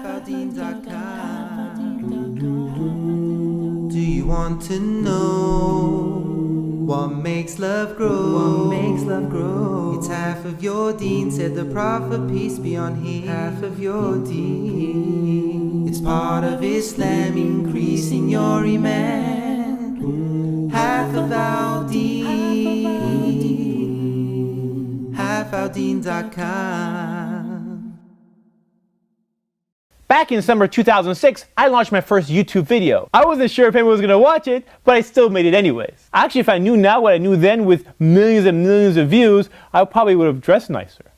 Hatorade.com. Do you want to know what makes love grow? What makes love grow? It's half of your deen, said the Prophet, peace be on him. Half of your deen. It's part of Islam, increasing your iman. Half of our deen. Hatorade.com. Back in summer 2006, I launched my first YouTube video. I wasn't sure if anyone was going to watch it, but I still made it anyways. Actually, if I knew now what I knew then with millions and millions of views, I probably would have dressed nicer.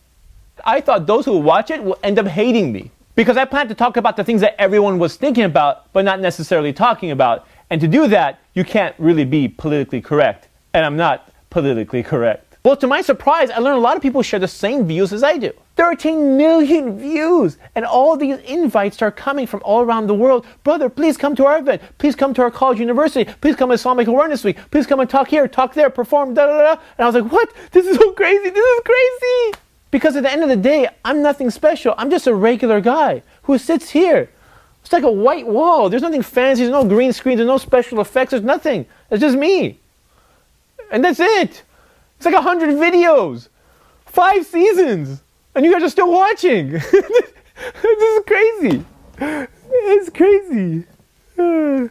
I thought those who would watch it will end up hating me, because I planned to talk about the things that everyone was thinking about, but not necessarily talking about. And to do that, you can't really be politically correct. And I'm not politically correct. Well, to my surprise, I learned a lot of people share the same views as I do. 13 million views! And all these invites start coming from all around the world. Brother, please come to our event. Please come to our college university. Please come to Islamic Awareness Week. Please come and talk here, talk there, perform, da da da. And I was like, what? This is so crazy. This is crazy. Because at the end of the day, I'm nothing special. I'm just a regular guy who sits here. It's like a white wall. There's nothing fancy. There's no green screens. There's no special effects. There's nothing. It's just me. And that's it. It's like 100 videos. 5 seasons. And you guys are still watching. This is crazy. It's crazy. You're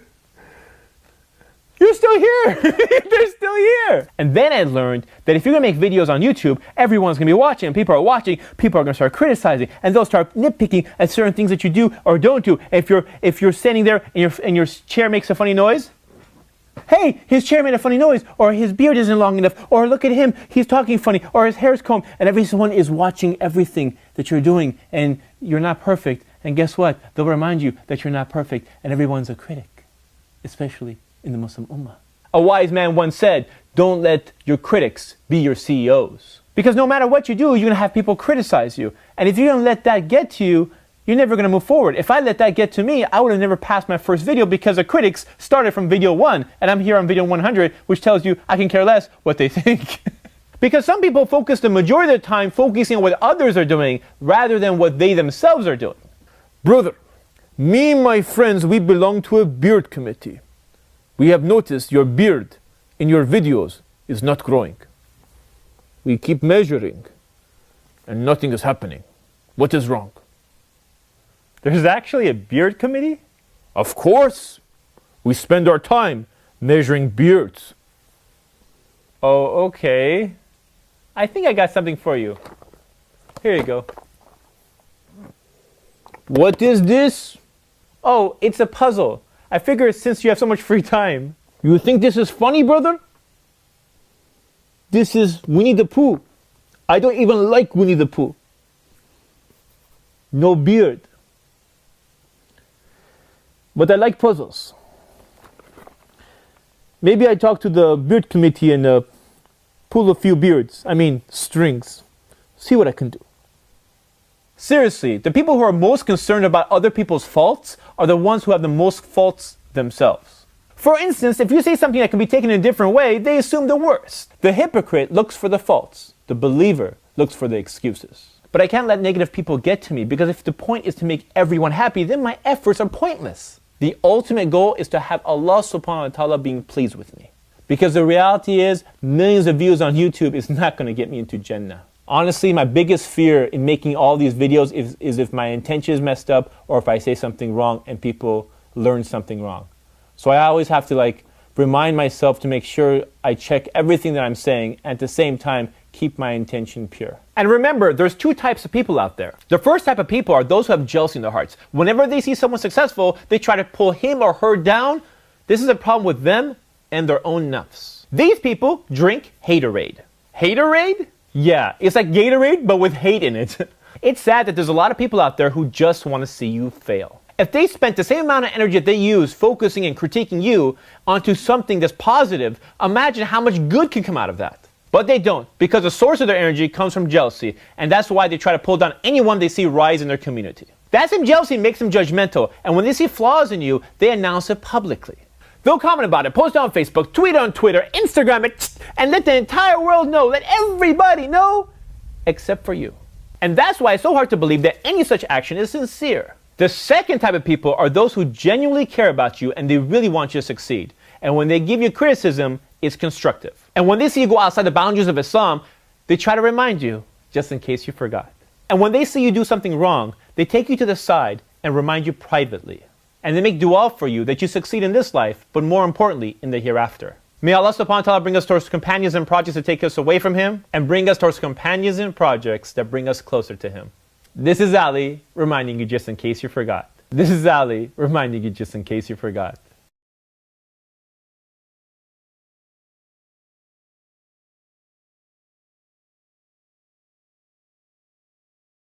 still here. They're still here. And then I learned that if you're going to make videos on YouTube, everyone's going to be watching. And people are watching. People are going to start criticizing. And they'll start nitpicking at certain things that you do or don't do. If you're standing there and your chair makes a funny noise, hey, his chair made a funny noise, or his beard isn't long enough, or look at him, he's talking funny, or his hair's combed, and everyone is watching everything that you're doing, and you're not perfect. And guess what? They'll remind you that you're not perfect, and everyone's a critic, especially in the Muslim Ummah. A wise man once said, don't let your critics be your CEOs. Because no matter what you do, you're going to have people criticize you. And if you don't let that get to you, you're never going to move forward. If I let that get to me, I would have never passed my first video because the critics started from video 1 and I'm here on video 100, which tells you I can care less what they think. Because some people focus the majority of their time focusing on what others are doing rather than what they themselves are doing. Brother, me and my friends, we belong to a beard committee. We have noticed your beard in your videos is not growing. We keep measuring and nothing is happening. What is wrong? There's actually a beard committee? Of course. We spend our time measuring beards. Oh, okay. I think I got something for you. Here you go. What is this? Oh, it's a puzzle. I figure since you have so much free time. You think this is funny, brother? This is Winnie the Pooh. I don't even like Winnie the Pooh. No beard. But I like puzzles. Maybe I talk to the beard committee and pull a few beards. I mean, strings. See what I can do. Seriously, the people who are most concerned about other people's faults are the ones who have the most faults themselves. For instance, if you say something that can be taken in a different way, they assume the worst. The hypocrite looks for the faults. The believer looks for the excuses. But I can't let negative people get to me, because if the point is to make everyone happy, then my efforts are pointless. The ultimate goal is to have Allah subhanahu wa ta'ala being pleased with me. Because the reality is, millions of views on YouTube is not going to get me into Jannah. Honestly, my biggest fear in making all these videos is if my intention is messed up, or if I say something wrong and people learn something wrong. So I always have to remind myself to make sure I check everything that I'm saying, and at the same time, keep my intention pure. And remember, there's 2 types of people out there. The first type of people are those who have jealousy in their hearts. Whenever they see someone successful, they try to pull him or her down. This is a problem with them and their own nafs. These people drink Hatorade. Hatorade? Yeah, it's like Gatorade, but with hate in it. It's sad that there's a lot of people out there who just want to see you fail. If they spent the same amount of energy that they use focusing and critiquing you onto something that's positive, imagine how much good can come out of that. But they don't, because the source of their energy comes from jealousy, and that's why they try to pull down anyone they see rise in their community. That same jealousy makes them judgmental, and when they see flaws in you, they announce it publicly. They'll comment about it, post it on Facebook, tweet it on Twitter, Instagram it, and let the entire world know, let everybody know, except for you. And that's why it's so hard to believe that any such action is sincere. The second type of people are those who genuinely care about you and they really want you to succeed. And when they give you criticism, it's constructive. And when they see you go outside the boundaries of Islam, they try to remind you, just in case you forgot. And when they see you do something wrong, they take you to the side and remind you privately. And they make dua for you that you succeed in this life, but more importantly, in the hereafter. May Allah subhanahu wa ta'ala bring us towards companions and projects that take us away from Him, and bring us towards companions and projects that bring us closer to Him. This is Ali, reminding you just in case you forgot. This is Ali, reminding you just in case you forgot.